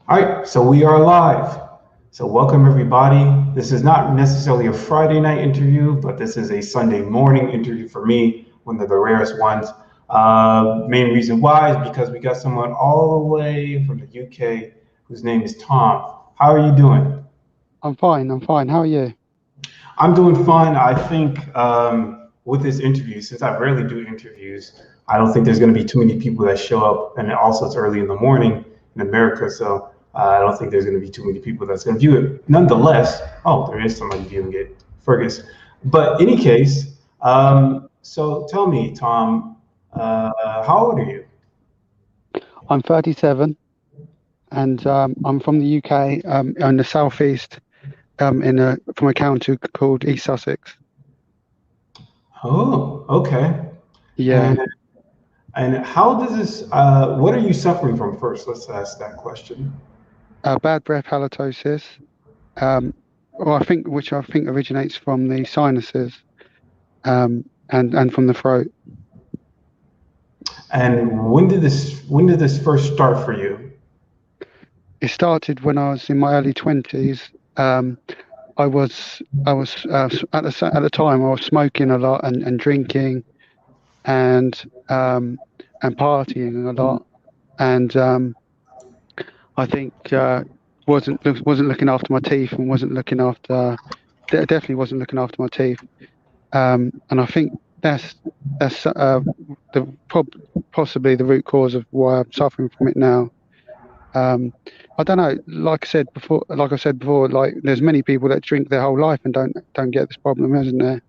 All right, so we are live. So welcome everybody. This is not necessarily a Friday night interview, but this is a Sunday morning interview for me, one of the rarest ones. Main reason why is because we got someone all the way from the UK whose name is Tom. How are you doing? I'm fine. I'm fine. How are you? I'm doing fine. I think with this interview, since I rarely do interviews, I don't think there's going to be too many people that show up. And also, it's early in the morning in America, so I don't think there's going to be too many people that's going to view it. Nonetheless, oh, there is somebody viewing it, Fergus. But any case, so tell me, Tom, how old are you? I'm 37, and I'm from the UK, in the southeast, from a county called East Sussex. Oh, okay. Yeah, And and how does this? What are you suffering from first? Let's ask that question. bad breath halitosis. Um, which I think originates from the sinuses, and from the throat. And when did this first start for you? It started when I was in my early 20s. At the time I was smoking a lot and drinking and um, and partying a lot, and I think wasn't looking after my teeth and wasn't looking after definitely wasn't looking after my teeth. And I think that's the prob possibly the root cause of why I'm suffering from it now. Um, I don't know. Like I said before, like there's many people that drink their whole life and don't get this problem, isn't there?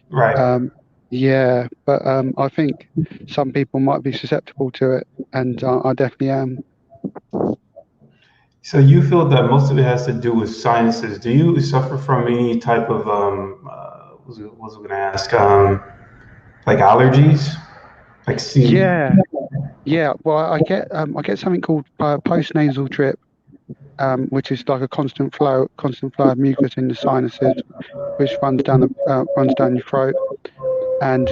Right. Um, yeah, but I think some people might be susceptible to it, and I definitely am. So you feel that most of it has to do with sinuses. Do you suffer from any type of what was I going to ask? Like allergies? Like see? Yeah, yeah. Well, I get something called postnasal drip, which is like a constant flow of mucus in the sinuses, which runs down your throat. And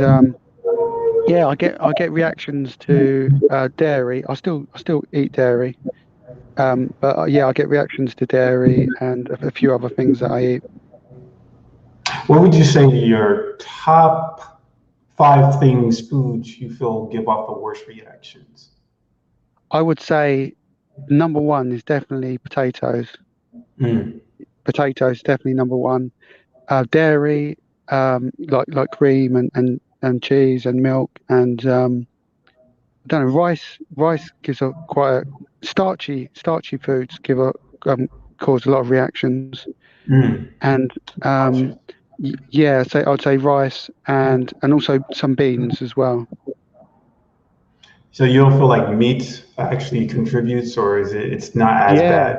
yeah, I get reactions to dairy. I still eat dairy, but yeah, I get reactions to dairy and a few other things that I eat. What would you say your top five things, foods you feel give off the worst reactions? I would say number one is definitely potatoes. Mm. Potatoes definitely number one. Dairy, like cream and cheese and milk and I don't know, rice gives a quite a starchy foods um, cause a lot of reactions. Mm. And um, yeah, so I'd say rice and also some beans as well. So you don't feel like meat actually contributes, or is it's not as Yeah, bad?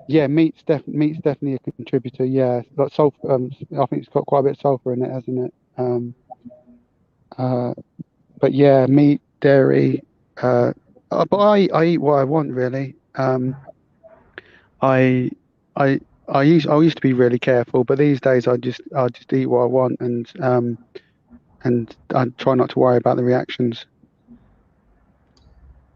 yeah, meat's definitely a contributor. Yeah, like sulfur. I think it's got quite a bit of sulfur in it, hasn't it? Uh, but yeah, meat, dairy. Uh, but I eat what I want really. I I I used to be really careful, but these days I just eat what I want and I try not to worry about the reactions.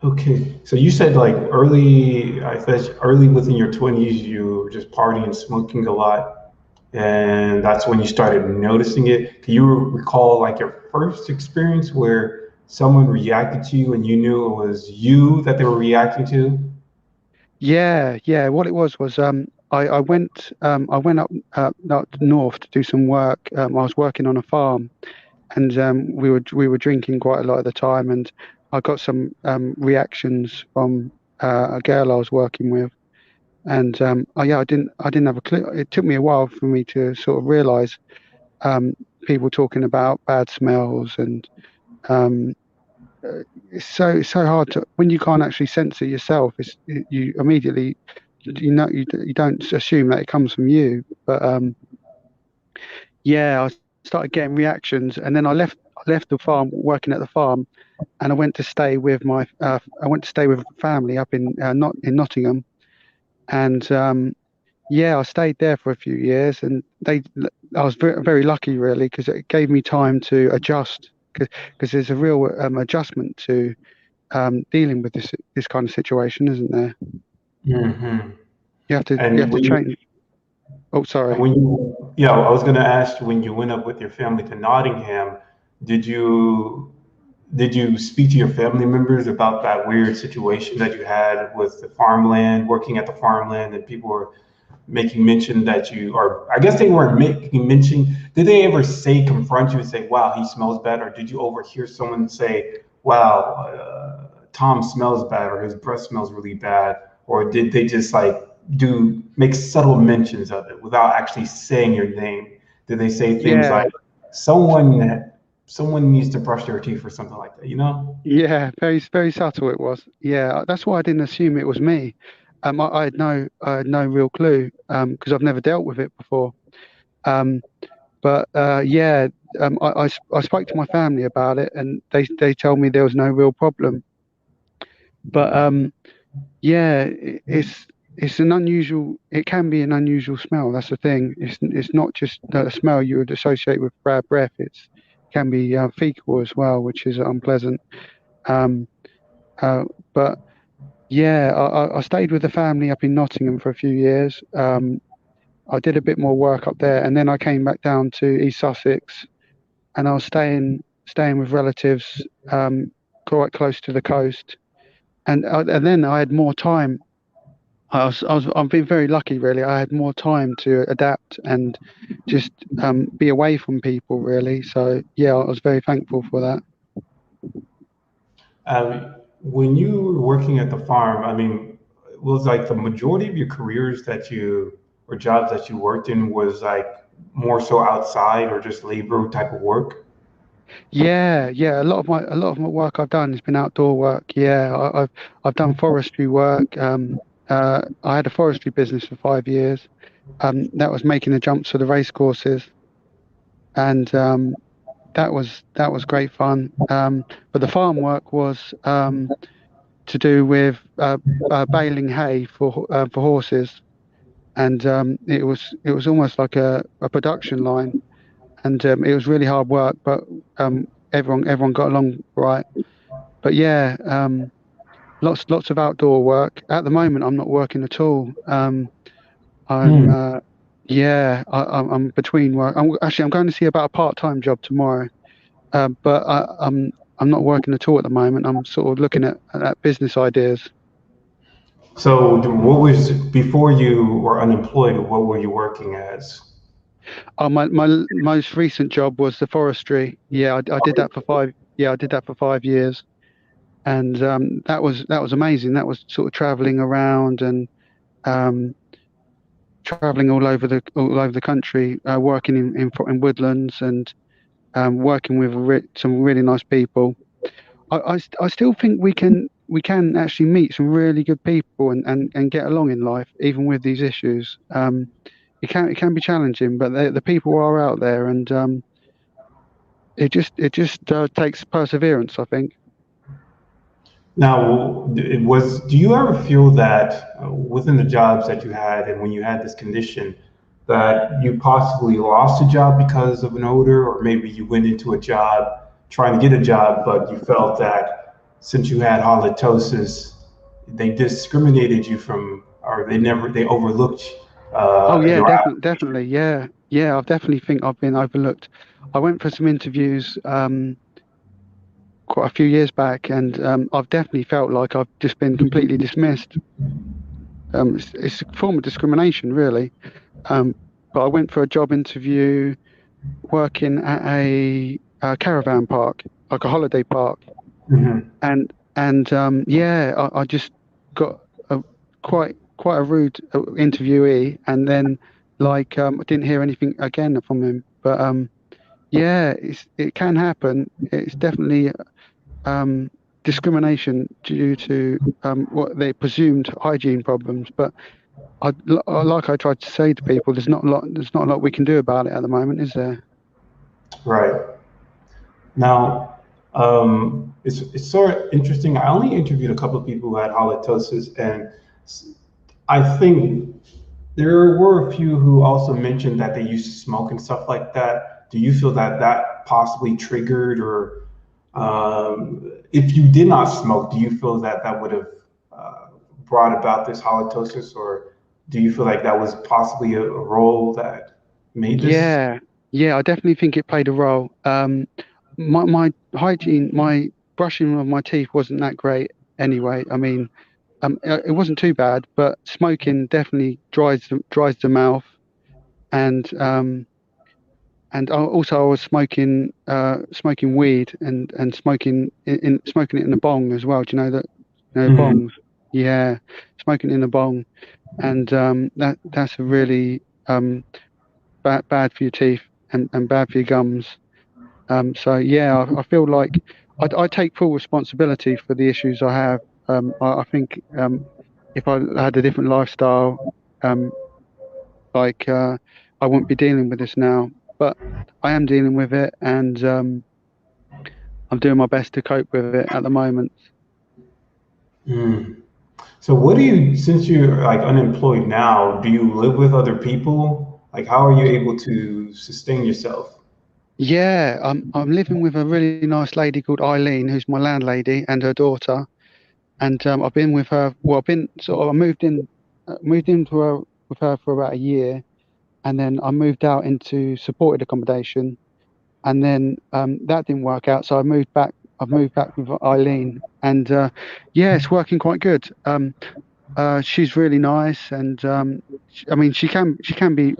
Okay, so you said like early, I said early within your 20s, you were just partying and smoking a lot, and that's when you started noticing it. Can you recall like your first experience where someone reacted to you and you knew it was you that they were reacting to? Yeah, yeah. What it was I went up north to do some work. I was working on a farm, and we were drinking quite a lot at the time, and I got some reactions from a girl I was working with, and yeah, I didn't have a clue. It took me a while for me to sort of realize um, people talking about bad smells and um, it's so hard to when you can't actually sense it yourself. You immediately you don't assume that it comes from you, but yeah, I started getting reactions, and then I left the farm, working at the farm, and I went to stay with a family up not in Nottingham, and yeah, I stayed there for a few years, and I was very lucky really because it gave me time to adjust because there's a real adjustment to dealing with this kind of situation, isn't there? Hmm. You And have to when change. you, Oh, sorry. yeah, I was going to ask you, when you went up with your family to Nottingham, did you did you speak to your family members about that weird situation that you had with the farmland, working at the farmland, and people were making mention that you, or I guess they weren't making mention. Did they ever say, confront you and say, "Wow, he smells bad," or did you overhear someone say, "Wow, Tom smells bad," or "His breath smells really bad," or did they just like do make subtle mentions of it without actually saying your name? Did they say things Yeah, like, "Someone, someone needs to brush their teeth" or something like that? You know? yeah, very subtle it was. Yeah, that's why I didn't assume it was me. I had no real clue because I've never dealt with it before. Um, but yeah, I spoke to my family about it, and they told me there was no real problem. But yeah, it's an unusual. It can be an unusual smell. That's the thing. It's not just a smell you would associate with bad breath. It can be fecal as well, which is unpleasant. Um, uh, but yeah, I stayed with the family up in Nottingham for a few years. I did a bit more work up there, and then I came back down to East Sussex, and I was staying with relatives quite close to the coast. And then I had more time. I've been very lucky, really. I had more time to adapt and just be away from people, really. So yeah, I was very thankful for that. When you were working at the farm, I mean, was like the majority of your careers that you or jobs that you worked in was like more so outside or just labor type of work? Yeah. A lot of my work I've done has been outdoor work. Yeah, I've done forestry work. I had a forestry business for 5 years. That was making the jumps for the race courses, and that was great fun. But the farm work was to do with baling hay for horses, and it was almost like a production line, and it was really hard work, but everyone got along right. But yeah, lots of outdoor work. At the moment, I'm not working at all. I'm Hmm. yeah, I'm between work. I'm going to see about a part-time job tomorrow. But I'm not working at all at the moment. I'm sort of looking at business ideas. So, what was before you were unemployed? What were you working as? My most recent job was the forestry. Yeah, I did that for 5. Yeah, I did that for 5 years, and that was amazing. That was sort of traveling around and um, traveling all over the country, working in woodlands and working with some really nice people. I still think we can actually meet some really good people and get along in life, even with these issues. It can be challenging, but the people are out there, and it just takes perseverance, I think. Now, it was, do you ever feel that within the jobs that you had and when you had this condition, that you possibly lost a job because of an odor, or maybe you went into a job trying to get a job, but you felt that since you had halitosis, they discriminated you from, or they overlooked Oh yeah, your application? definitely, yeah. I definitely think I've been overlooked. I went for some interviews quite a few years back, and I've definitely felt like I've just been completely dismissed. It's a form of discrimination, really. Um, but I went for a job interview working at a caravan park, like a holiday park, Mhm. and yeah, I just got a quite a rude interviewee, and then I didn't hear anything again from him. But yeah, it can happen. It's definitely um, discrimination due to what they presumed hygiene problems. But like I tried to say to people, there's not a lot we can do about it at the moment, is there? Right. Now, it's sort of interesting. I only interviewed a couple of people who had halitosis, and I think there were a few who also mentioned that they used to smoke and stuff like that. Do you feel that that possibly triggered, or if you did not smoke, do you feel that that would have brought about this halitosis, or do you feel like that was possibly a role that made this? Yeah, I definitely think it played a role. My hygiene, my brushing of my teeth wasn't that great anyway. I mean, it wasn't too bad, but smoking definitely dries the mouth, and also I was smoking weed and smoking it in a bong as well. Do you know that? You know, Mhm. bongs. Yeah, smoking in a bong, and that's a really bad for your teeth and bad for your gums. So yeah, I feel like I take full responsibility for the issues I have. I think if I had a different lifestyle, um, like I wouldn't be dealing with this now. But I am dealing with it, and I'm doing my best to cope with it at the moment. Mm. So what do you, since you're like unemployed now, do you live with other people? Like, how are you able to sustain yourself? Yeah, I'm living with a really nice lady called Eileen, who's my landlady, and her daughter. And I've been with her. Well, I've been sort of. I moved into her with her for about a year, and then I moved out into supported accommodation, and then that didn't work out. So I moved back. I've moved back with Eileen, and yeah, it's working quite good. She's really nice, and I mean, she can be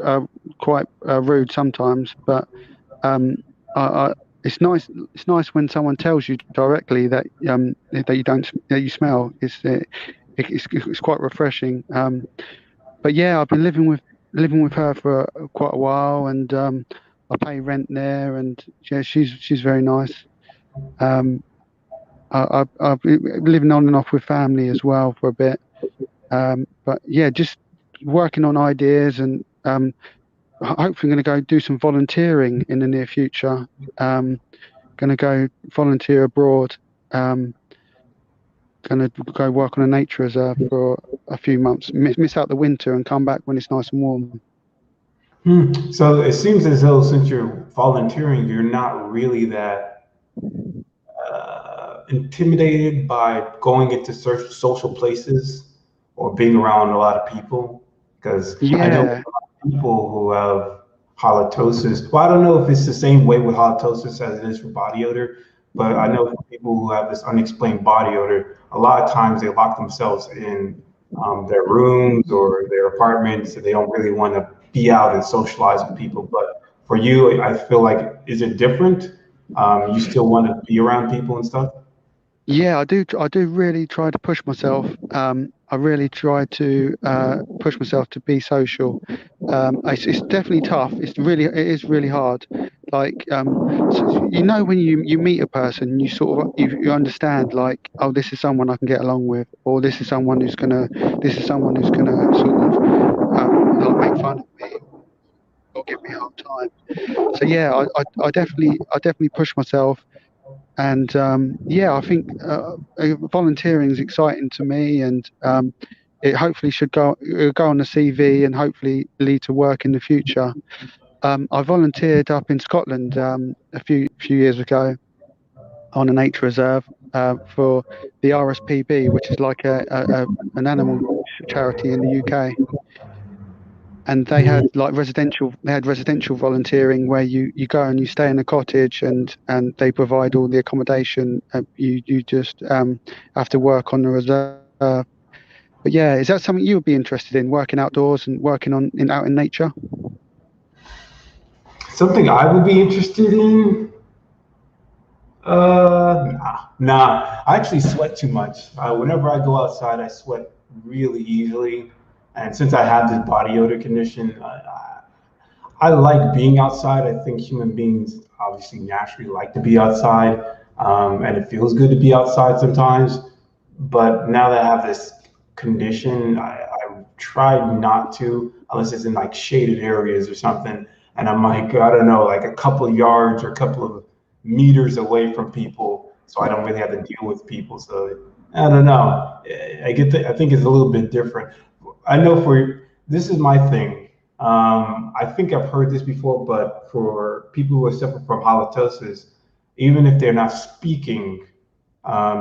quite rude sometimes, but um, I, it's nice. It's nice when someone tells you directly that you don't that you smell. It's quite refreshing. But yeah, I've been living with her for quite a while, and I pay rent there, and yeah, she's very nice. Um, I've been living on and off with family as well for a bit. But yeah, just working on ideas, and hopefully going to go do some volunteering in the near future. Um, going to go volunteer abroad. Um, going to go work on a nature reserve for a few months, miss out the winter, and come back when it's nice and warm. Hmm. So it seems as though since you're volunteering, you're not really that intimidated by going into social places or being around a lot of people. Because I know Yeah, a lot of people who have halitosis. Well, I don't know if it's the same way with halitosis as it is for body odor, but I know for people who have this unexplained body odor, a lot of times they lock themselves in their rooms or their apartments, and they don't really want to be out and socialize with people. But for you, I feel like, is it different? You still want to be around people and stuff? yeah, I do. I do really try to push myself. I really try to push myself to be social. It's definitely tough. It is really hard. Like, you know, when you meet a person, you understand like, oh, this is someone I can get along with, or this is someone who's gonna sort of like make fun of me or give me a hard time. So yeah, I definitely push myself. And yeah, I think volunteering is exciting to me, and it hopefully should go on the CV and hopefully lead to work in the future. I volunteered up in Scotland a few years ago on a nature reserve for the RSPB, which is like an animal charity in the UK. And they had residential volunteering where you go and you stay in a cottage, and they provide all the accommodation. You just have to work on the reserve. But yeah, is that something you would be interested in, working outdoors and working out in nature? Something I would be interested in? Nah. I actually sweat too much. Whenever I go outside, I sweat really easily. And since I have this body odor condition, I like being outside. I think human beings obviously naturally like to be outside, and it feels good to be outside sometimes. But now that I have this condition, I try not to, unless it's in like shaded areas or something. And I'm like, I don't know, like a couple of yards or a couple of meters away from people, so I don't really have to deal with people. So I don't know. I think it's a little bit different. I know for this is my thing. I think I've heard this before, but for people who suffer from halitosis, even if they're not speaking,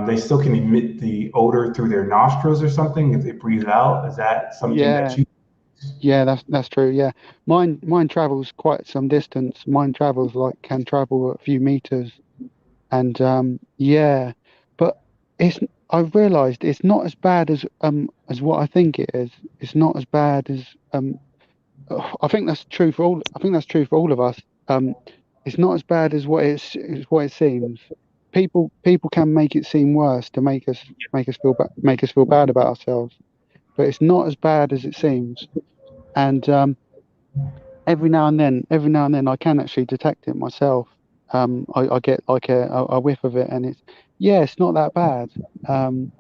they still can emit the odor through their nostrils or something if they breathe it out. Is that something that Yeah, you? yeah, that's true. Yeah, mine travels quite some distance. Mine travels like can travel a few meters, and yeah, but it's I've realised it's not as bad as what I think it is. It's not as bad as I think that's true for all. I think that's true for all of us. It's not as bad as what it seems. People can make it seem worse to make us feel bad about ourselves, but it's not as bad as it seems. And every now and then, I can actually detect it myself. I get like a whiff of it, and it's not that bad. Um,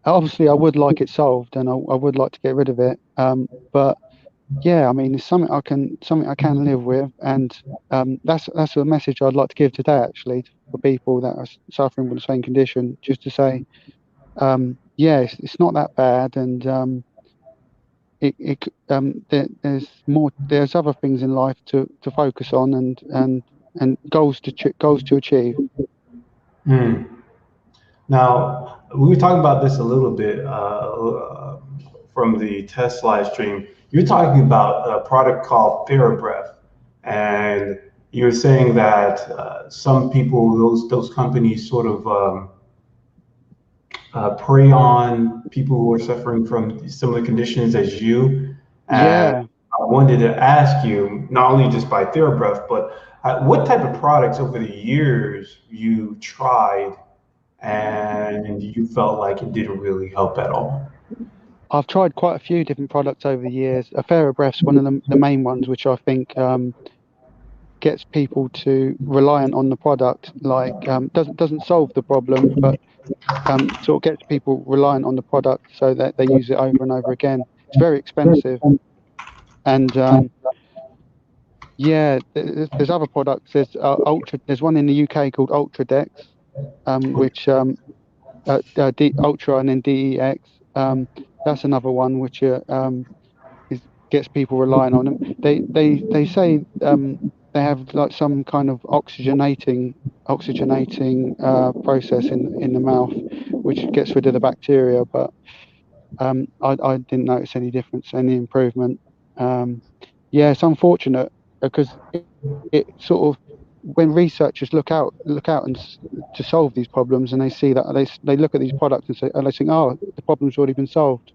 Obviously, I would like it solved, and I would like to get rid of it. But yeah, I mean, it's something I can live with, and that's a message I'd like to give today, actually, for people that are suffering with the same condition, just to say, yeah, it's not that bad, and there's other things in life to focus on, and goals to achieve. Hmm. Now, we were talking about this a little bit from the test live stream. You're talking about a product called TheraBreath, and you're saying that some people, those companies, sort of prey on people who are suffering from similar conditions as you. And Yeah. I wanted to ask you, not only just by TheraBreath, but what type of products over the years you tried and you felt like it didn't really help at all? I've tried quite a few different products over the years. A TheraBreath's one of the main ones, which I think gets people to reliant on the product. Like doesn't solve the problem, but sort of gets people reliant on the product so that they use it over and over again. It's very expensive, and yeah, there's other products. There's Ultra. There's one in the UK called Ultradex, which Ultra and then DEX. That's another one which gets people relying on them. They say they have like some kind of oxygenating process in the mouth, which gets rid of the bacteria. But I didn't notice any difference, any improvement. Yeah, it's unfortunate because it sort of when researchers look out to solve these problems, and they see that they look at these products and say, and they think, oh, the problem's already been solved,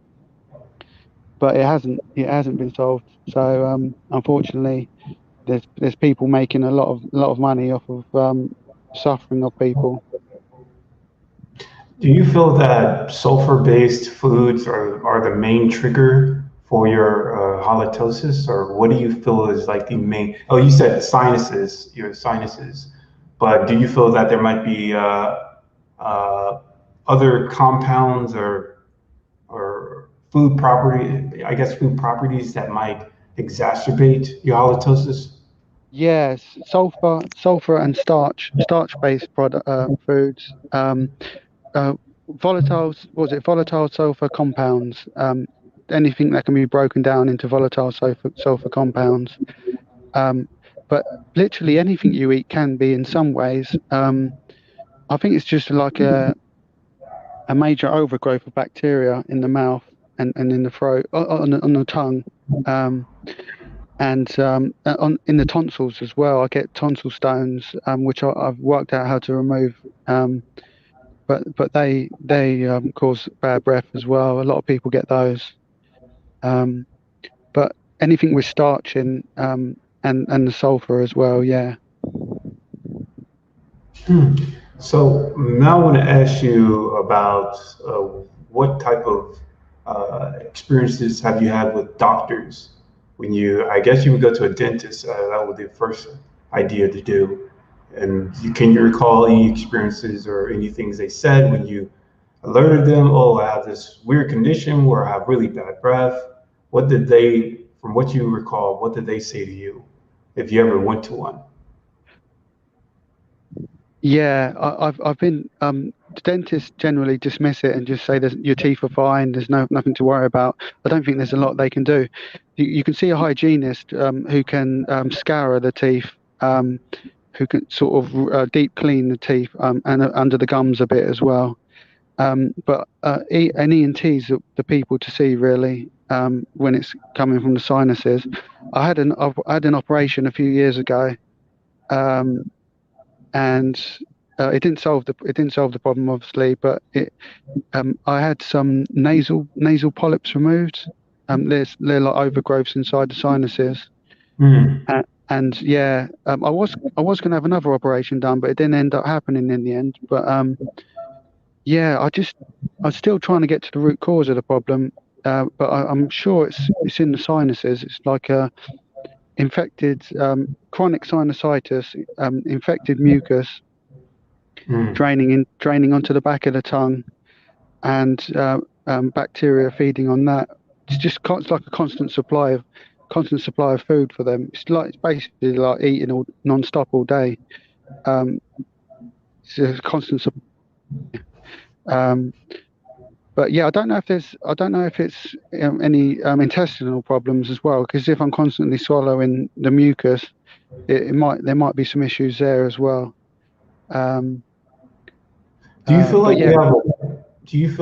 but it hasn't been solved. So unfortunately, there's people making a lot of money off of suffering of people. Do you feel that sulfur-based foods are the main trigger for your halitosis, or what do you feel is like the main? Oh, you said sinuses, your sinuses, but do you feel that there might be uh, other compounds or food property, I guess food properties that might exacerbate your halitosis? Yes, sulfur and starch-based product foods. Uh, volatile sulfur compounds. Anything that can be broken down into volatile sulfur compounds. Um, but literally anything you eat can be in some ways. I think it's just like a major overgrowth of bacteria in the mouth and in the throat, on the tongue, and in the tonsils as well. I get tonsil stones, which I've worked out how to remove. But they cause bad breath as well. A lot of people get those. Um, but anything with starch in, and the sulfur as well. Yeah. Hmm. So now I want to ask you about what type of experiences have you had with doctors when I guess you would go to a dentist. That would be the first idea to do. And can you recall any experiences or any things they said when you alerted them, oh, I have this weird condition where I have really bad breath? From what you recall, what did they say to you if you ever went to one? Yeah, I've been dentists generally dismiss it and just say that your teeth are fine. There's nothing to worry about. I don't think there's a lot they can do. You can see a hygienist who can scour the teeth, who can sort of deep clean the teeth and under the gums a bit as well. But an ENT is the people to see really when it's coming from the sinuses. I had an operation a few years ago, and it didn't solve the problem obviously, but I had some nasal polyps removed. They're like overgrowths inside the sinuses. And yeah, I was going to have another operation done, but it didn't end up happening in the end. But yeah, I'm still trying to get to the root cause of the problem. But I'm sure it's in the sinuses. It's like a infected chronic sinusitis, infected mucus draining onto the back of the tongue, and bacteria feeding on that. It's like a constant supply of food for them. It's basically like eating all non-stop all day. It's a constant supply. But yeah, I don't know if it's any intestinal problems as well, because if I'm constantly swallowing the mucus, there might be some issues there as well. Do you feel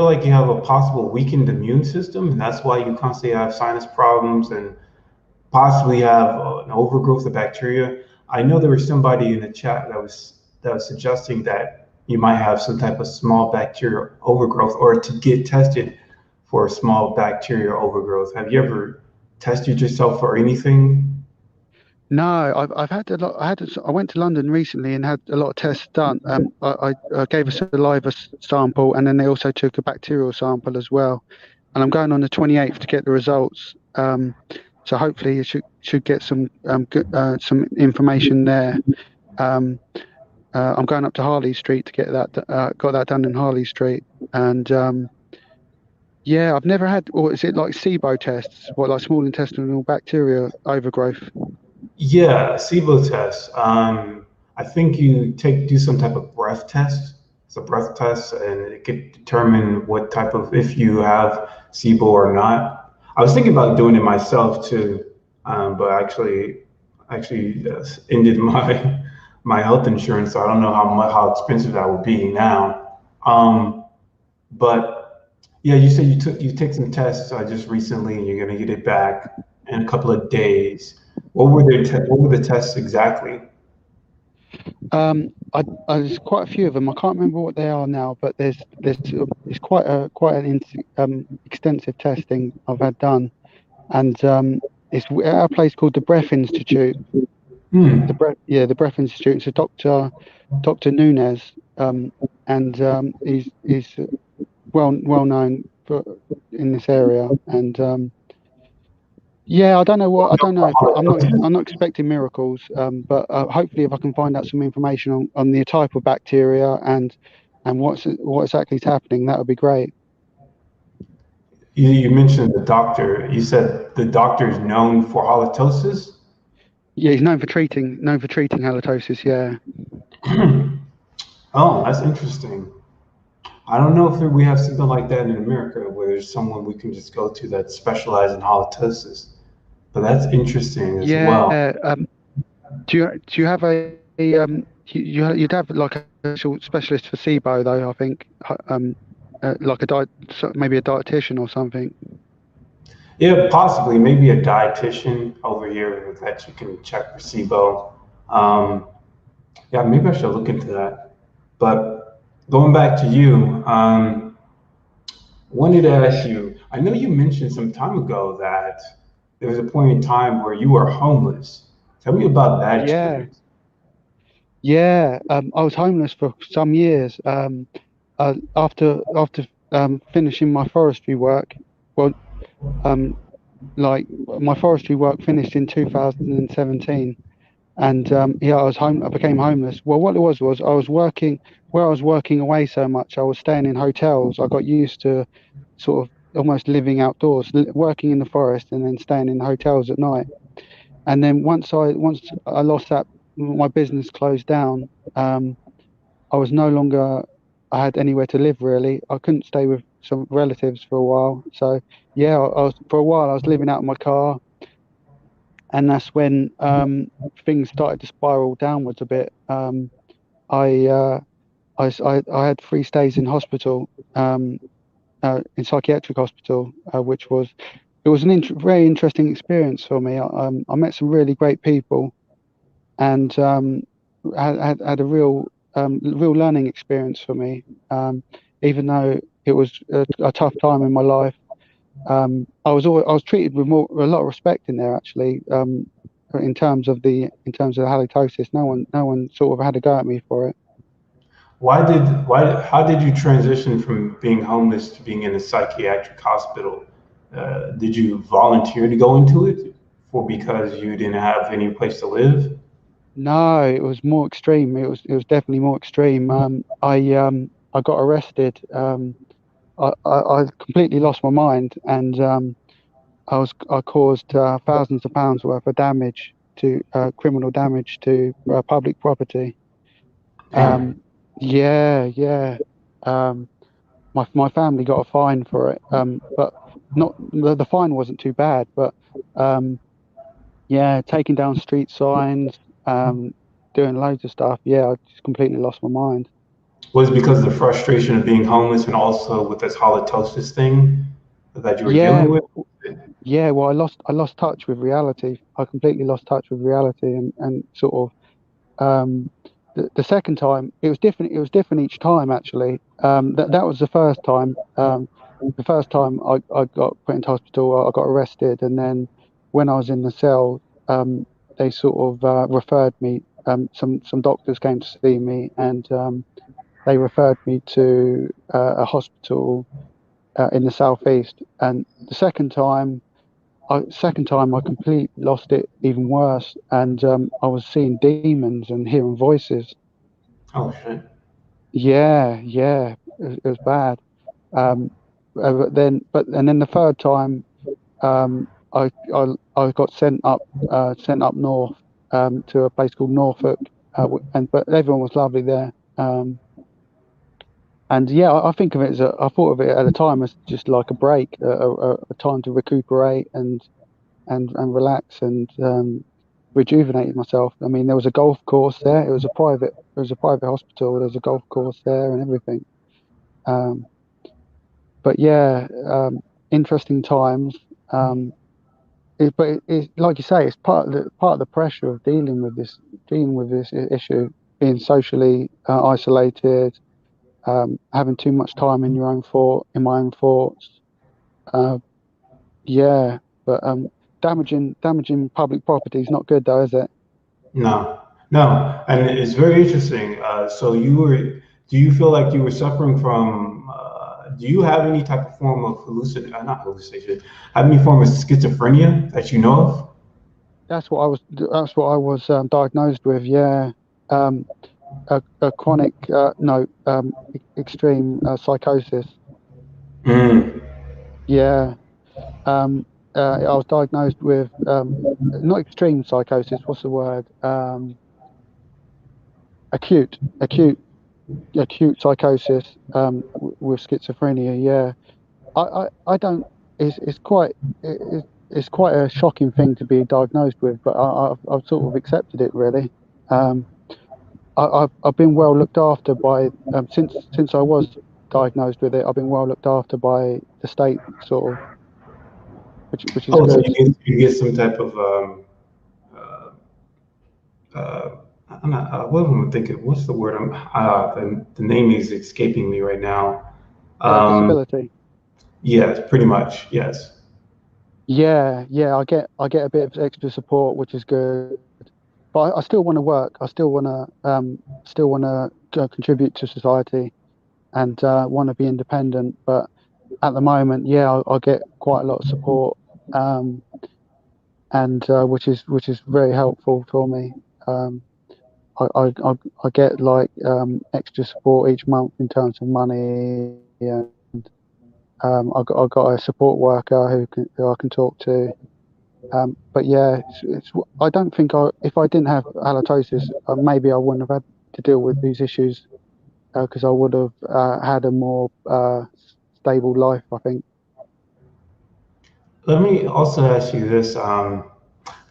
like you have a possible weakened immune system, and that's why you constantly have sinus problems and possibly have an overgrowth of bacteria? I know there was somebody in the chat that was suggesting that you might have some type of small bacterial overgrowth, or to get tested for a small bacterial overgrowth. Have you ever tested yourself for anything? No, I've had a lot. I went to London recently and had a lot of tests done. I gave a saliva sample, and then they also took a bacterial sample as well. And I'm going on the 28th to get the results. So hopefully you should get some information there. I'm going up to Harley Street to get that. Got that done in Harley Street, and yeah, I've never had. Or is it like SIBO tests? What, like small intestinal bacteria overgrowth? Yeah, SIBO test. I think you do some type of breath test. It's a breath test, and it could determine what type of, if you have SIBO or not. I was thinking about doing it myself too, but actually ended my health insurance, so I don't know how expensive that would be now. But yeah, you said you took some tests just recently, and you're gonna get it back in a couple of days. What were the tests exactly? There's quite a few of them. I can't remember what they are now, but it's quite an extensive testing I've had done, and it's at a place called the Breath Institute. The Breath Institute. It's a Dr. Nunez, and he's well known in this area, and yeah, I don't know if I'm not expecting miracles, but hopefully if I can find out some information on the type of bacteria and what exactly is happening, that would be great. You mentioned the doctor. You said the doctor is known for halitosis? Yeah, he's known for treating halitosis, yeah. Oh, that's interesting. I don't know if we have something like that in America, where there's someone we can just go to that specializes in halitosis. But that's interesting as well. Do you have you'd have like a specialist for SIBO though, I think, like maybe a dietitian or something. Yeah, possibly maybe a dietitian over here that you can check for SIBO. Yeah, maybe I should look into that. But going back to you, wanted to ask you, I know you mentioned some time ago that there was a point in time where you were homeless. Tell me about that experience. Yeah, I was homeless for some years. After finishing my forestry work, well, like my forestry work finished in 2017, and yeah, I became homeless. Well, what it was I was working away so much. I was staying in hotels. I got used to sort of almost living outdoors, working in the forest, and then staying in hotels at night. And then once I lost that, my business closed down. I was no longer. I had anywhere to live really. I couldn't stay with some relatives for a while. So yeah, for a while I was living out of my car, and that's when things started to spiral downwards a bit. I, I had 3 stays in hospital, in psychiatric hospital, which was it was an very interesting experience for me. I met some really great people, and had a real learning experience for me. Even though it was a tough time in my life, I was treated with a lot of respect in there, actually. In terms of halitosis, no one sort of had a go at me for it. How did you transition from being homeless to being in a psychiatric hospital? Did you volunteer to go into it because you didn't have any place to live? No, it was more extreme. It was definitely more extreme. I got arrested. I completely lost my mind, and I caused thousands of pounds worth of damage to criminal damage to public property. Damn. Yeah, yeah. Um, my family got a fine for it, but not the fine wasn't too bad. But yeah, taking down street signs, doing loads of stuff. Yeah, I just completely lost my mind. Was it because of the frustration of being homeless and also with this halitosis thing that you were dealing Yeah, with? yeah. Well, I lost touch with reality. I completely lost touch with reality, and sort of the second time it was different. It was different each time, actually. That was the first time. The first time I got put into hospital, I got arrested, and then when I was in the cell, they sort of referred me. Some doctors came to see me, and they referred me to a hospital in the southeast. And the second time I completely lost it even worse, and I was seeing demons and hearing voices. Oh shit. Yeah, yeah, it was bad. Um, and then the third time, I got sent up north, to a place called Norfolk, but everyone was lovely there. And yeah, I think of it I thought of it at the time as just like a break, a time to recuperate and relax and rejuvenate myself. I mean, there was a golf course there. It was a private hospital. There was a golf course there and everything. Um, but yeah, interesting times. Um, like you say, it's part of the pressure of dealing with this issue, being socially isolated, having too much time in my own thoughts. Uh, yeah, but damaging public property is not good, though, is it? No, no, and it's very interesting. Do you feel like you were suffering from, do you have any type of form of not hallucination, have any form of schizophrenia that you know of? That's what I was diagnosed with. Yeah, um, a chronic, no, extreme psychosis. Mm. Yeah. I was diagnosed with not extreme psychosis. What's the word? Acute, acute, acute psychosis, with schizophrenia. Yeah, I don't. It's quite it's quite a shocking thing to be diagnosed with, but I've sort of accepted it, really. Um, I've been well looked after by, since I was diagnosed with it. I've been well looked after by the state, sort of, which is Oh, so good. you get some type of, uh, uh, I'm not, what am I thinking? What's the word? The name is escaping me right now. Um, Disability. yes, pretty much. Yes. Yeah, yeah, I get a bit of extra support, which is good. But I still want to work. I still want to contribute to society, and want to be independent. But at the moment, yeah, I get quite a lot of support, um, and which is very helpful for me. Um, I get like extra support each month in terms of money, and I got a support worker who I can talk to. But yeah, I don't think if I didn't have halitosis, maybe I wouldn't have had to deal with these issues, because I would have had a more stable life, I think. Let me also ask you this.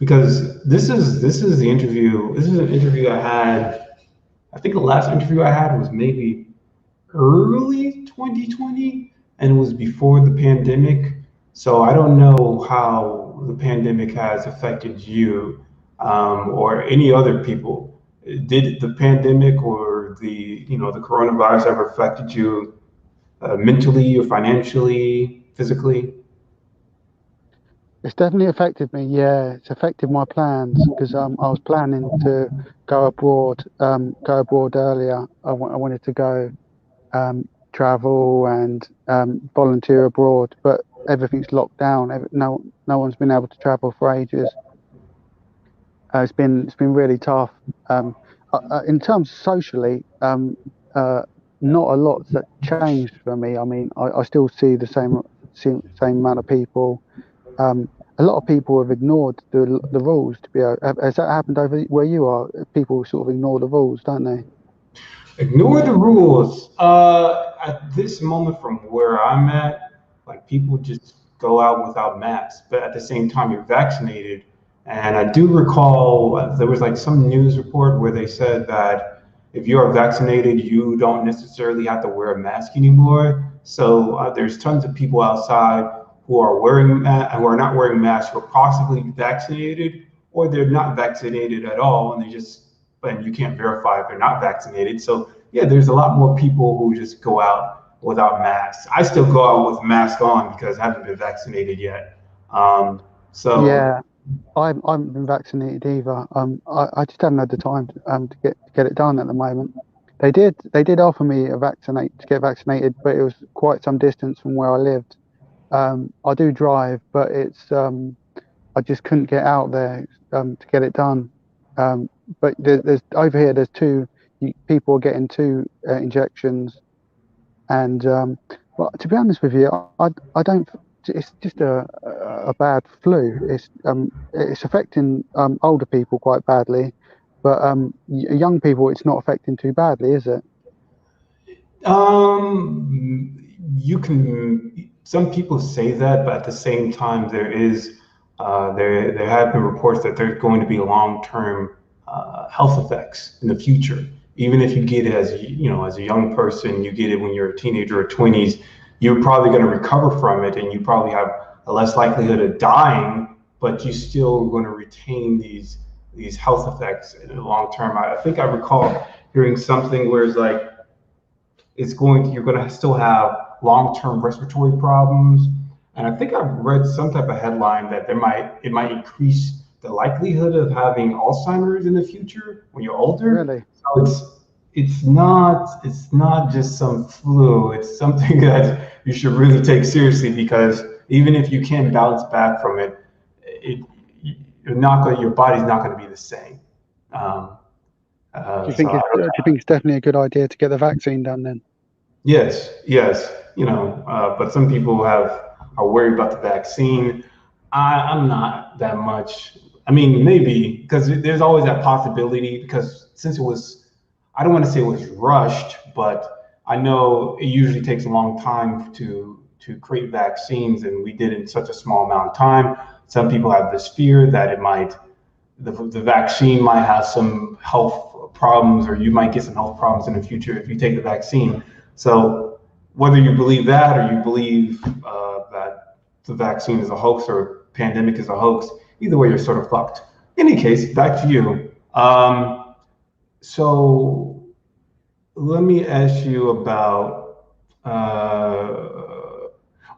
because this is the interview. This is an interview I had. I think the last interview I had was maybe early 2020, and it was before the pandemic. So I don't know how the pandemic has affected you, or any other people. Did the pandemic or the coronavirus ever affected you mentally or financially, physically? It's definitely affected me. Yeah, it's affected my plans because I was planning to go abroad earlier. I wanted to go travel and volunteer abroad, but everything's locked down. No one's been able to travel for ages. It's been really tough. In terms of socially, not a lot that changed for me. I mean, I still see the same amount of people. A lot of people have ignored the rules. Has that happened over where you are? People sort of ignore the rules, don't they? Ignore the rules. At this moment, from where I'm at, like people just go out without masks, but at the same time, you're vaccinated. And I do recall there was like some news report where they said that if you are vaccinated, you don't necessarily have to wear a mask anymore. So there's tons of people outside who are not wearing masks, who are possibly vaccinated, or they're not vaccinated at all, and you can't verify if they're not vaccinated. So yeah, there's a lot more people who just go out without masks. I still go out with mask on because I haven't been vaccinated yet. So Yeah, I haven't been vaccinated either. I just haven't had the time to get it done at the moment. They did offer me to get vaccinated, but it was quite some distance from where I lived. I do drive, but I just couldn't get out there to get it done. But there's over here. There's people are getting two injections, and well, to be honest with you, I don't. It's just a bad flu. It's affecting older people quite badly, but young people it's not affecting too badly, is it? you can. Some people say that, but at the same time, there have been reports that there's going to be long-term health effects in the future. Even if you get it as a young person, you get it when you're a teenager or 20s, you're probably going to recover from it, and you probably have a less likelihood of dying, but you still going to retain these health effects in the long term. I think I recall hearing something where it's like you're going to still have long-term respiratory problems. And I think I've read some type of headline that it might increase the likelihood of having Alzheimer's in the future when you're older. Really? So it's not just some flu. It's something that you should really take seriously, because even if you can bounce back from it, it your body's not going to be the same. Um, Do you so think I don't. do you think it's definitely a good idea to get the vaccine done then? Yes, yes, but some people are worried about the vaccine. I'm not that much. I mean, maybe because there's always that possibility. Because since I don't want to say it was rushed, but I know it usually takes a long time to create vaccines, and we did it in such a small amount of time. Some people have this fear that the vaccine might have some health problems, or you might get some health problems in the future if you take the vaccine. So whether you believe that, or you believe that the vaccine is a hoax or pandemic is a hoax, either way, you're sort of fucked. In any case, back to you. So let me ask you about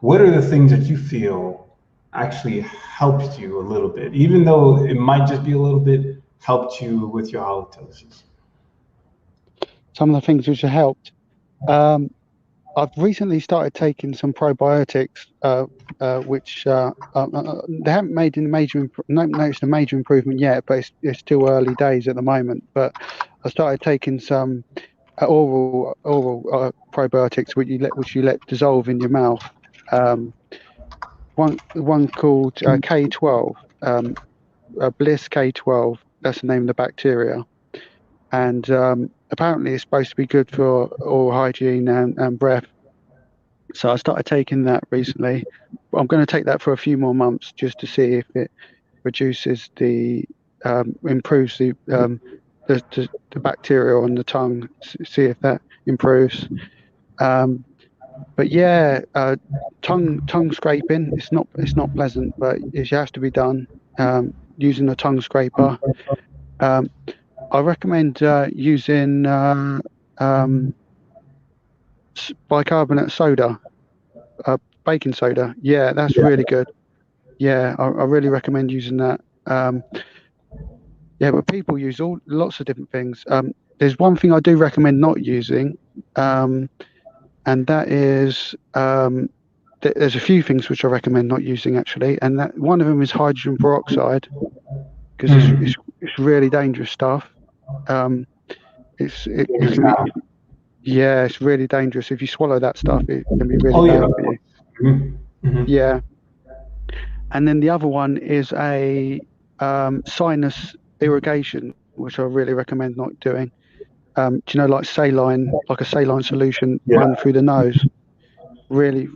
what are the things that you feel actually helped you a little bit, even though it might just be a little bit, helped you with your halitosis? Some of the things which have helped. Um, I've recently started taking some probiotics, which they haven't made a not noticed a major improvement yet, but it's still early days at the moment. But I started taking some oral probiotics, which you let dissolve in your mouth. Um, one called K12, Bliss K12. That's the name of the bacteria, and apparently it's supposed to be good for oral hygiene and breath. So I started taking that recently. I'm going to take that for a few more months just to see if reduces the improves the bacteria on the tongue. See if that improves. But yeah, tongue scraping. It's not pleasant, but it has to be done using a tongue scraper. I recommend using bicarbonate soda, baking soda. Yeah, that's really good. Yeah, I really recommend using that. Yeah, but people use lots of different things. There's one thing I do recommend not using, and that is there's a few things which I recommend not using actually, and that one of them is hydrogen peroxide because it's really dangerous stuff. It's it's really dangerous. If you swallow that stuff, it can be really bad for you. Yeah. And then the other one is a sinus irrigation, which I really recommend not doing. Do you know, like a saline solution run through the nose? Really,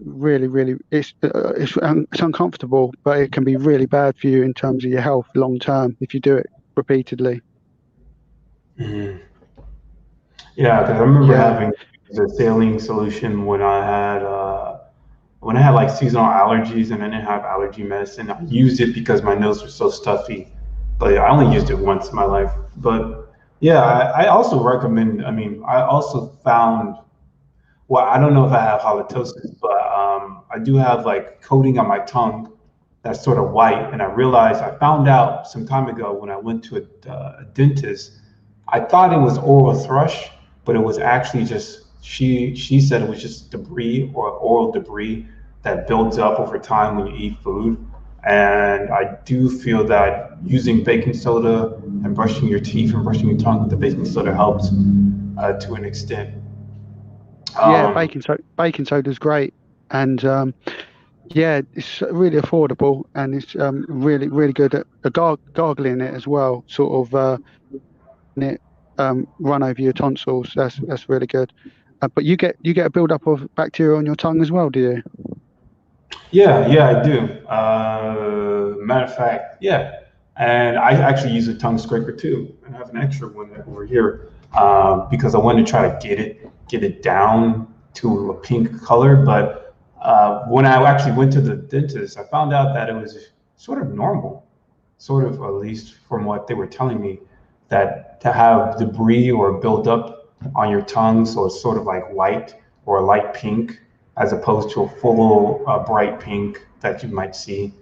it's uncomfortable, but it can be really bad for you in terms of your health long term if you do it repeatedly. Yeah, because I remember having the saline solution when I had like seasonal allergies and I didn't have allergy medicine. I used it because my nose was so stuffy, but I only used it once in my life. But yeah, I also recommend. I mean, I also found. Well, I don't know if I have halitosis, but I do have like coating on my tongue that's sort of white. And I found out some time ago when I went to a dentist. I thought it was oral thrush, but it was actually just she said it was just debris or oral debris that builds up over time when you eat food. And I do feel that using baking soda and brushing your teeth and brushing your tongue with the baking soda helps to an extent. Yeah, baking soda is great, and yeah, it's really affordable, and it's really good at gargling it as well. Sort of it run over your tonsils. That's really good. But you get a build up of bacteria on your tongue as well, do you? Yeah, I do. Matter of fact, yeah. And I actually use a tongue scraper too. I have an extra one over here because I wanted to try to get it down to a pink color. But when I actually went to the dentist, I found out that it was sort of normal, sort of at least from what they were telling me, that to have debris or build up on your tongue, so it's sort of like white or light pink as opposed to a full bright pink that you might see.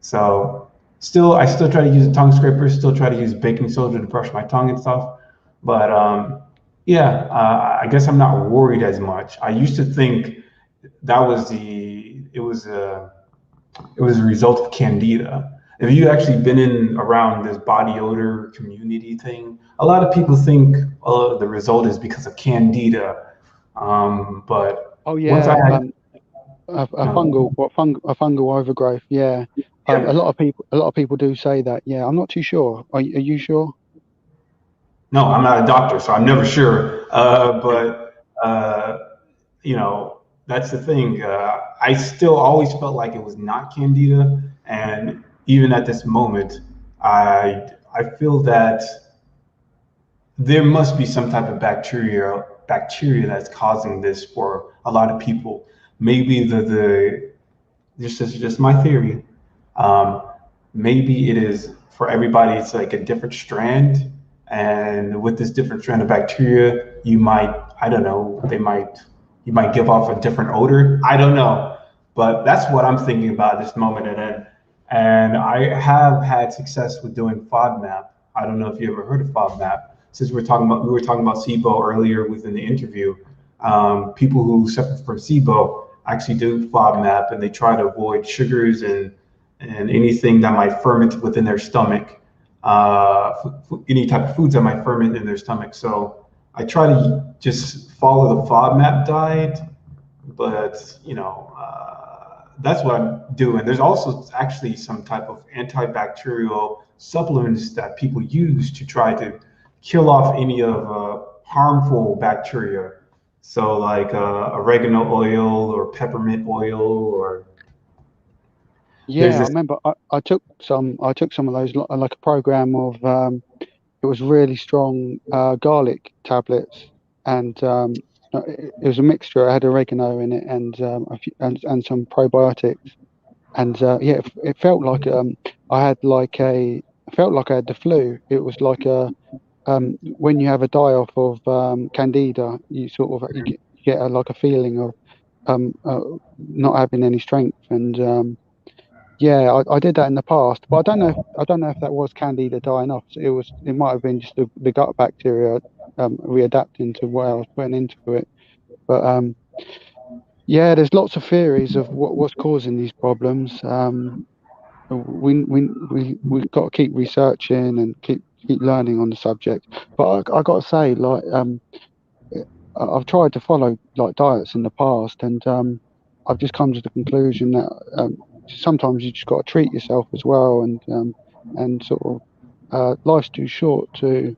So I still try to use a tongue scraper, still try to use baking soda to brush my tongue and stuff. But I guess I'm not worried as much. I used to think that was it was a result of candida. If you actually been in around this body odor community thing, a lot of people think the result is because of candida. But Oh once I yeah, had a fungal overgrowth. Yeah, a lot of people do say that. Yeah, I'm not too sure. Are you sure? No, I'm not a doctor, so I'm never sure. But you know, that's the thing. I still always felt like it was not candida, and even at this moment, I feel that there must be some type of bacteria that's causing this for a lot of people. Maybe this is just my theory. Um, Maybe it is for everybody. It's like a different strand, and with this different strand of bacteria, I don't know, you might give off a different odor. I don't know, but that's what I'm thinking about at this moment. And I have had success with doing FODMAP. I don't know if you ever heard of FODMAP. Since we were talking about SIBO earlier within the interview, people who suffer from SIBO actually do FODMAP, and they try to avoid sugars and anything that might ferment within their stomach, any type of foods that might ferment in their stomach. So I try to just follow the FODMAP diet, but that's what I'm doing. There's also actually some type of antibacterial supplements that people use to try to kill off any of harmful bacteria. So like oregano oil or peppermint oil or There's Yeah, I this. remember I took some of those, like a program of it was really strong garlic tablets, and it was a mixture. It had oregano in it, and and some probiotics, and yeah, it felt like I had like a I felt like I had the flu. It was like a when you have a die off of candida, you sort of you get like a feeling of not having any strength, and yeah, I did that in the past, but I don't know if that was candida dying off. It might have been just the gut bacteria readapting to what I was putting into it. But yeah, there's lots of theories of what's causing these problems. We've got to keep researching and keep learning on the subject. But I got to say, like I've tried to follow like diets in the past, and I've just come to the conclusion that sometimes you just got to treat yourself as well, and sort of life's too short to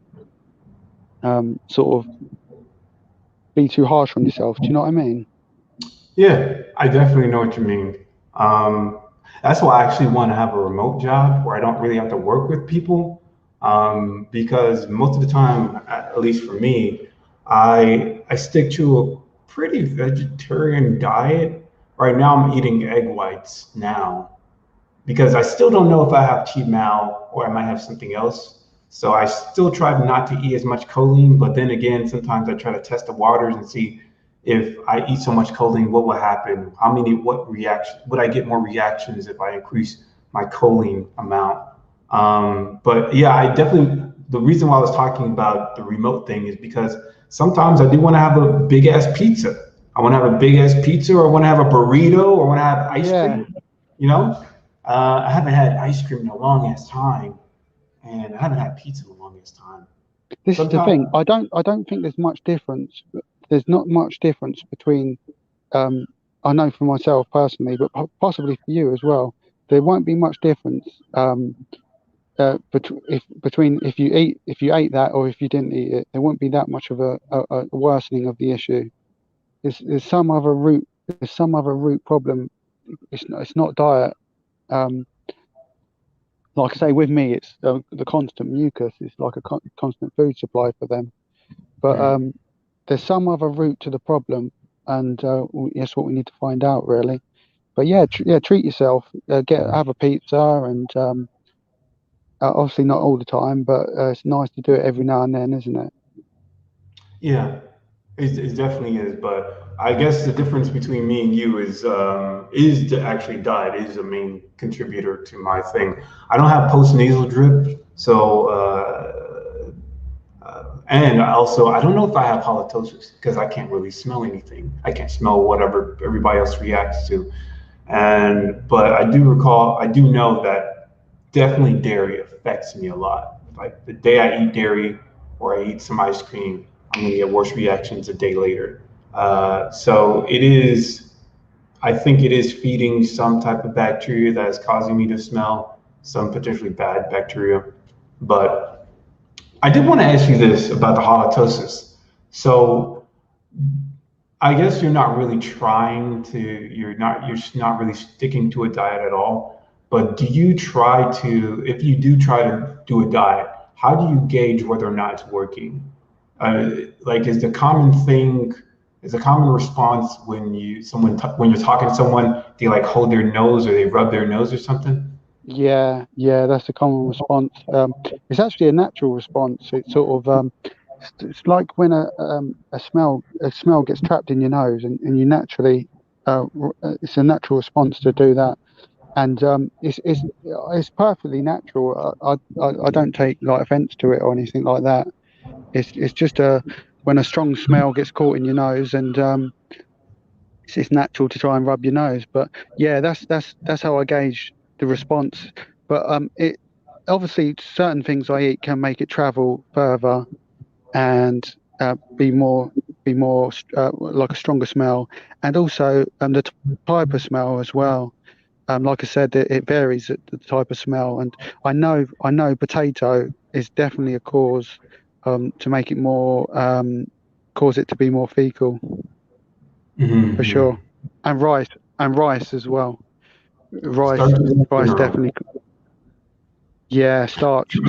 sort of be too harsh on yourself. Do you know what I mean? Yeah, I definitely know what you mean. Um, that's why I actually want to have a remote job where I don't really have to work with people. Because most of the time, at least for me, I stick to a pretty vegetarian diet. Right now, I'm eating egg whites now because I still don't know if I have TMAU or I might have something else. So I still try not to eat as much choline, but then again, sometimes I try to test the waters and see if I eat so much choline, what will happen? What reaction, would I get more reactions if I increase my choline amount? But yeah, the reason why I was talking about the remote thing is because sometimes I do want to have a big ass pizza. I want to have a big ass pizza, or I want to have a burrito, or I want to have ice Yeah. cream, you know? I haven't had ice cream in a long ass time, and I haven't had pizza in a long ass time. This is the Sometimes, thing. I don't think there's much difference. There's not much difference between um, I know for myself personally, but possibly for you as well. There won't be much difference between if you ate that or if you didn't eat it. There won't be that much of a worsening of the issue. There's some other root. There's some other root problem. It's not diet. Um, like I say, with me, it's the constant mucus. It's like a constant food supply for them. But mm, there's some other root to the problem, and that's what we need to find out, really. But yeah, yeah, treat yourself. Have a pizza, and obviously not all the time, but it's nice to do it every now and then, isn't it? yeah, it definitely is. But I guess the difference between me and you is to actually diet is a main contributor to my thing. I don't have post nasal drip, so and also I don't know if I have halitosis because I can't really smell anything. I can't smell whatever everybody else reacts to. But I do know that definitely dairy affects me a lot. Like the day I eat dairy or I eat some ice cream, I'm gonna get worse reactions a day later. So it is. I think it is feeding some type of bacteria that is causing me to smell some potentially bad bacteria. But I did want to ask you this about the halitosis. So I guess you're just not really sticking to a diet at all. But do you try to, if you do try to do a diet, how do you gauge whether or not it's working? Like, is the common response when when you're talking to someone, they like hold their nose or they rub their nose or something? Yeah, yeah, that's a common response. It's actually a natural response. It's sort of it's like when a smell gets trapped in your nose, and you naturally it's a natural response to do that. And it's perfectly natural. I don't take like offense to it or anything like that. It's just a when a strong smell gets caught in your nose, and it's natural to try and rub your nose. But yeah, that's how I gauge the response. But it obviously certain things I eat can make it travel further and be more like a stronger smell, and also the type of smell as well. Like I said, it varies at the type of smell, and I know potato is definitely a cause to make it more cause it to be more fecal for Hmm. sure, and rice as well. Rice, Starches in rice general. definitely. Yeah, starch is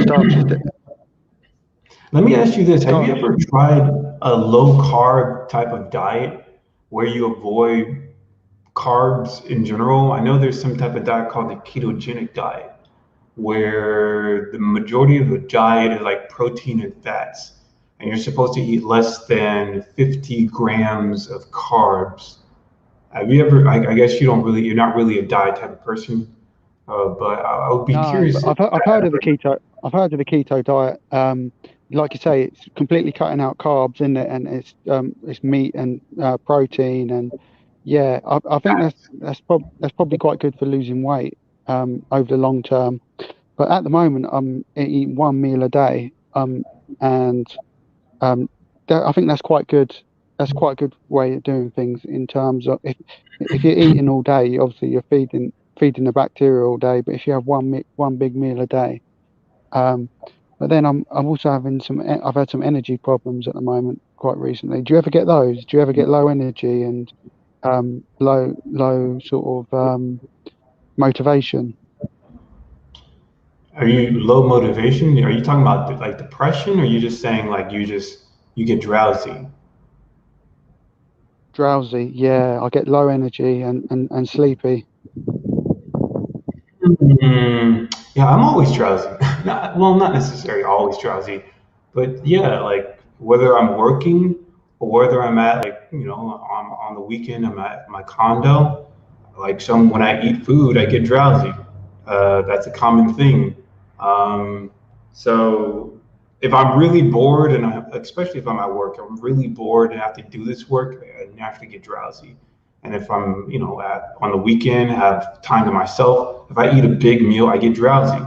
Let me ask you this. Have you starch. ever tried a low carb type of diet where you avoid carbs in general? I know there's some type of diet called the ketogenic diet where the majority of the diet is like protein and fats, and you're supposed to eat less than 50 grams of carbs. Have you ever, I guess you don't really, you're not really a diet type of person, but I would be No, but curious if I've heard of the keto. I've heard of the keto diet. Like you say, it's completely cutting out carbs in it, and it's meat and protein, and yeah, I think that's probably quite good for losing weight over the long term. But at the moment, I'm eating one meal a day, and I think that's quite good. That's quite a good way of doing things in terms of if you're eating all day, obviously you're feeding the bacteria all day. But if you have one big meal a day, um, but then I'm also having I've had some energy problems at the moment quite recently. Do you ever get those? Do you ever get low energy and low sort of motivation? are you low motivation? Are you talking about like depression, or are you just saying like you get drowsy? Drowsy, yeah, I get low energy and sleepy. Yeah, I'm always drowsy. Not, well, not necessarily always drowsy, but yeah, like whether I'm working or whether I'm at like, on the weekend, I'm at my condo. Like when I eat food, I get drowsy. That's a common thing. Um, so if I'm really bored especially if I'm at work, I'm really bored and I have to do this work, I naturally get drowsy. And if I'm, on the weekend, have time to myself, if I eat a big meal, I get drowsy.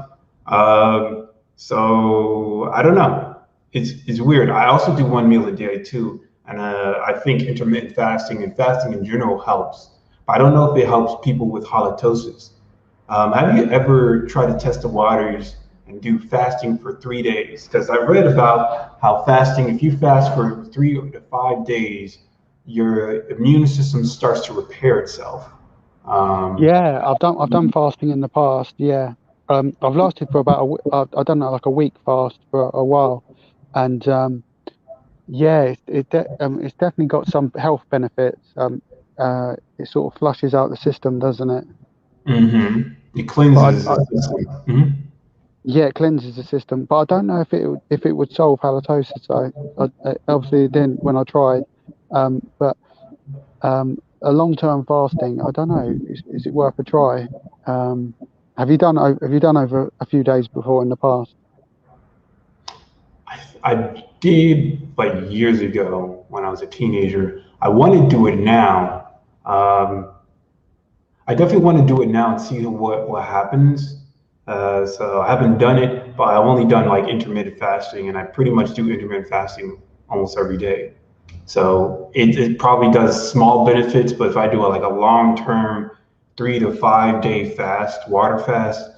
So I don't know. It's weird. I also do one meal a day too, and I think intermittent fasting and fasting in general helps. But I don't know if it helps people with halitosis. Have you ever tried to test the waters and do fasting for 3 days? Because I read about how fasting, if you fast for 3 to 5 days, your immune system starts to repair itself. Um, Yeah, I've done fasting in the past. Yeah, I've lasted for about I've done like a week fast for a while, and yeah, it's definitely got some health benefits. It sort of flushes out the system, doesn't it? it But cleanses the system. yeah, it cleanses the system. But I don't know if it would solve halitosis. Obviously it didn't when I tried. But a long-term fasting, I don't know. Is it worth a try? Um, have you done over a few days before in the past? I did like years ago when I was a teenager. I want to do it now. Um, I definitely want to do it now and see what happens. So I haven't done it, but I've only done like intermittent fasting, and I pretty much do intermittent fasting almost every day. So it probably does small benefits, but if I do like a long term 3 to 5 day fast, water fast,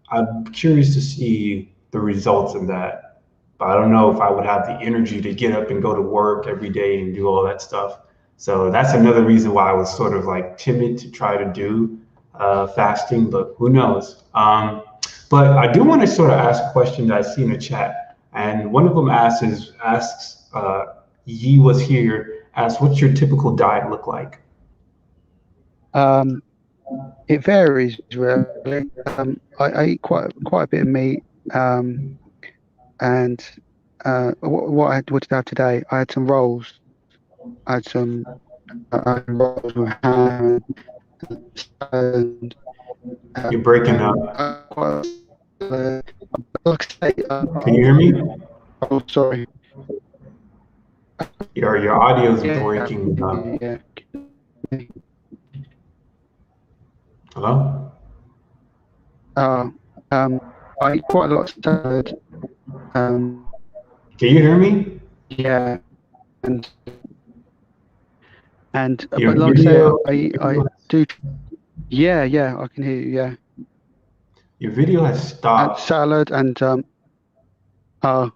I'm curious to see the results of that. But I don't know if I would have the energy to get up and go to work every day and do all that stuff. So that's another reason why I was sort of like timid to try to do fasting, but who knows? But I do want to sort of ask a question that I see in the chat, and one of them asks Yi was here, asks, what's your typical diet look like? Um, it varies really. I eat quite a bit of meat. And what did I have today? I had some rolls. I had some I had rolls with ham and You're breaking up. quite, uh, like I say, Can you hear me? oh, sorry. Your audio is Yeah, breaking up. yeah. Hello? Uh, um, I eat quite a lot of salad. Um, Can you hear me? yeah, and Your but like I say, video, I do. Yeah, yeah, I can hear you. Yeah, your video has and stopped. salad and uh, Uh,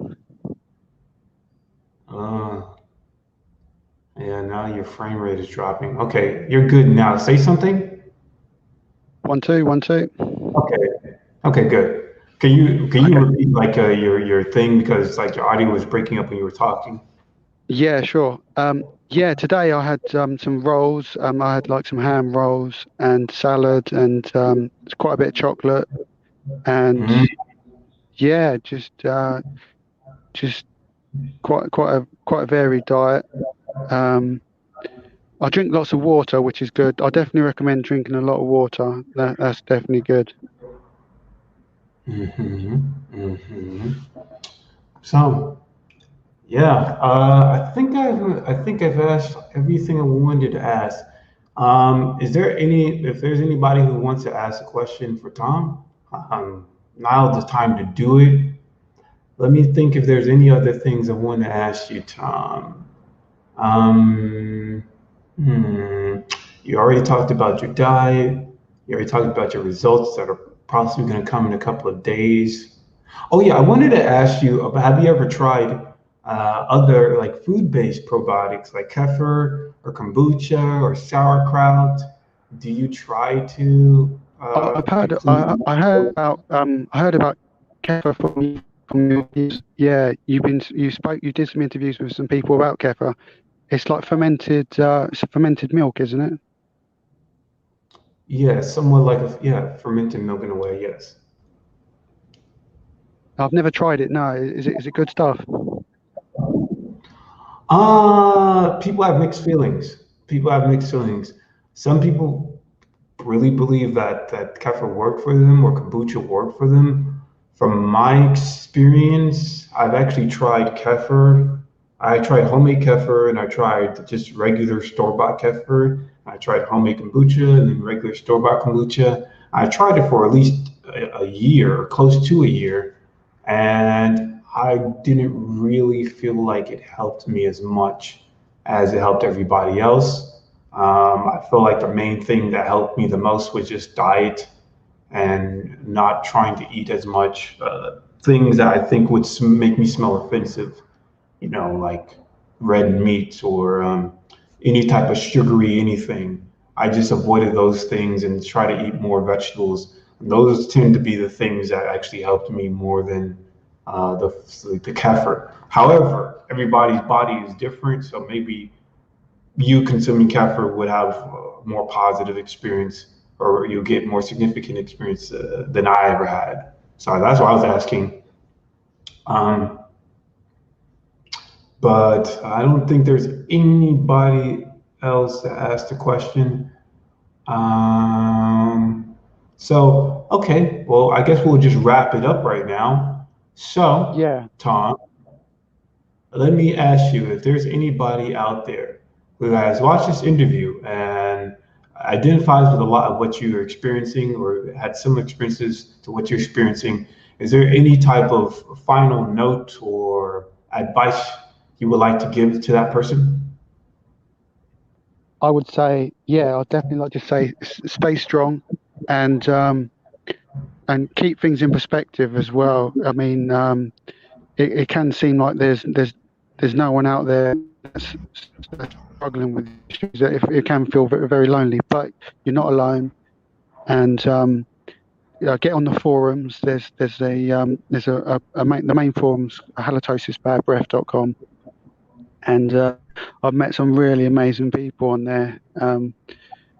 yeah, now your frame rate is dropping. Okay, you're good now. Say something. 1 2 1 2. Okay. Okay, good. Can you repeat like your thing, because like your audio was breaking up when you were talking? Yeah, sure. Yeah, today I had some rolls. I had like some ham rolls and salad and quite a bit of chocolate and Mm, yeah, just quite a varied diet. Um, I drink lots of water, which is good. I definitely recommend drinking a lot of water. That's definitely good. hmm hmm So yeah, I think I've asked everything I wanted to ask. Is there any if there's anybody who wants to ask a question for Tom, now's the time to do it. Let me think if there's any other things I want to ask you, Tom. Um, hmm, you already talked about your diet. You already talked about your results that are possibly going to come in a couple of days. Oh yeah, I wanted to ask you about, have you ever tried other like food-based probiotics like kefir or kombucha or sauerkraut? Do you try to I've heard include? I heard about kefir from your views. Yeah, you did some interviews with some people about kefir. It's like it's a fermented milk, isn't it? Yeah, somewhat like yeah, fermented milk in a way. Yes. I've never tried it. No, is it good stuff? People have mixed feelings. People have mixed feelings. Some people really believe that kefir worked for them or kombucha worked for them. From my experience, I've actually tried kefir. I tried homemade kefir and I tried just regular store-bought kefir. I tried homemade kombucha and then regular store-bought kombucha. I tried it for at least a year, close to a year, and I didn't really feel like it helped me as much as it helped everybody else. I feel like the main thing that helped me the most was just diet and not trying to eat as much things that I think would make me smell offensive, like red meat or any type of sugary anything. I just avoided those things and try to eat more vegetables. And those tend to be the things that actually helped me more than the kefir. However, everybody's body is different, so maybe you consuming kefir would have a more positive experience, or you'll get more significant experience than I ever had. So that's why I was asking. Um, but I don't think there's anybody else that asked a question. Um, so, okay, well, I guess we'll just wrap it up right now. So, Yeah, Tom, let me ask you if there's anybody out there who has watched this interview and identifies with a lot of what you're experiencing or had similar experiences to what you're experiencing. Is there any type of final note or advice you would like to give to that person? I would say yeah. I'd definitely like to say stay strong and and keep things in perspective as well. I mean, it can seem like there's no one out there that's struggling with issues. It can feel very, very lonely, but you're not alone. And get on the forums. The main forums, halitosisbadbreath.com, and I've met some really amazing people on there.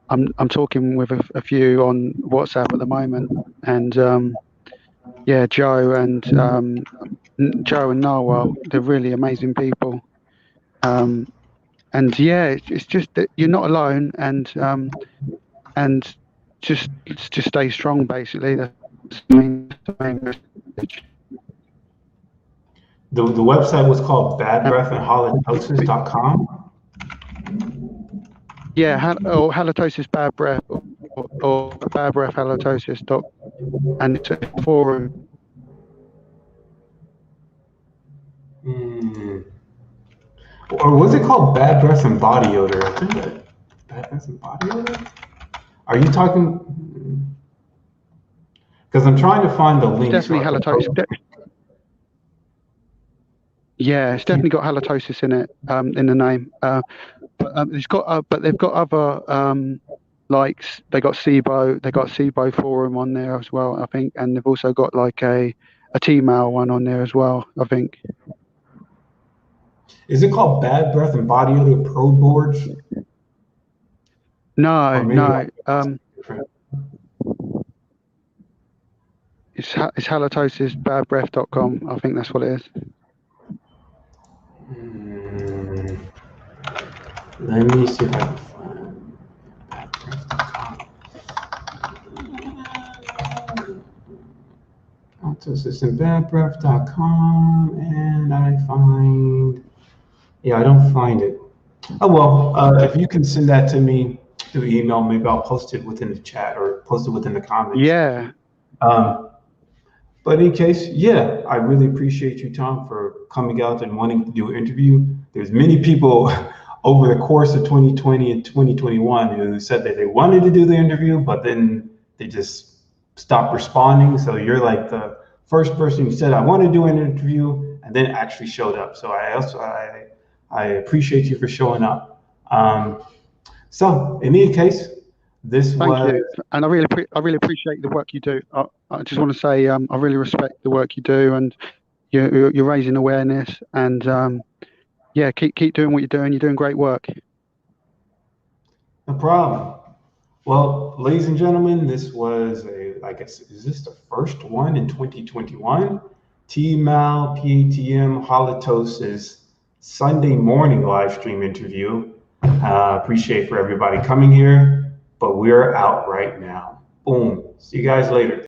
I'm talking with a few on WhatsApp at the moment, and yeah, Joe and Narwhal, they're really amazing people. Um, and yeah, it's just that you're not alone, and just stay strong. Basically, that's the main message. The website was called Um, badbreathandhalitosis.com. yeah, or halitosis bad breath or bad breath halitosis dot, and it's a forum. Hmm. Or was it called Bad Breath and Body Odor? I think that Bad Breath and Body Odor? Are you talking? Because I'm trying to find the It's link so definitely I can halitosis. post. Yeah, it's definitely got halitosis in it, in the name. But it's got, but they've got other. they got SIBO forum on there as well, I think, and they've also got like a TMAU one on there as well, I think. Is it called Bad Breath and Body Odor Pro Boards? No. It's Halitosis badbreath.com. I think that's what it is. Let me see if I can find Halitosis and badbreath.com, and I find, yeah, I don't find it. Oh, well, if you can send that to me through email, maybe I'll post it within the chat or post it within the comments. Yeah. But in any case, yeah, I really appreciate you, Tom, for coming out and wanting to do an interview. There's many people over the course of 2020 and 2021 who said that they wanted to do the interview, but then they just stopped responding. So you're like the first person who said, I want to do an interview, and then actually showed up. So I appreciate you for showing up. So in any case, Thank you, and I really appreciate the work you do. I just want to say I really respect the work you do, and you're raising awareness, and yeah, keep doing what you're doing. You're doing great work. No problem. Well, ladies and gentlemen, this was I guess, is this the first one in 2021? TMAU, PATM, Halitosis Sunday morning live stream interview. Appreciate for everybody coming here. But we're out right now. Boom. See you guys later.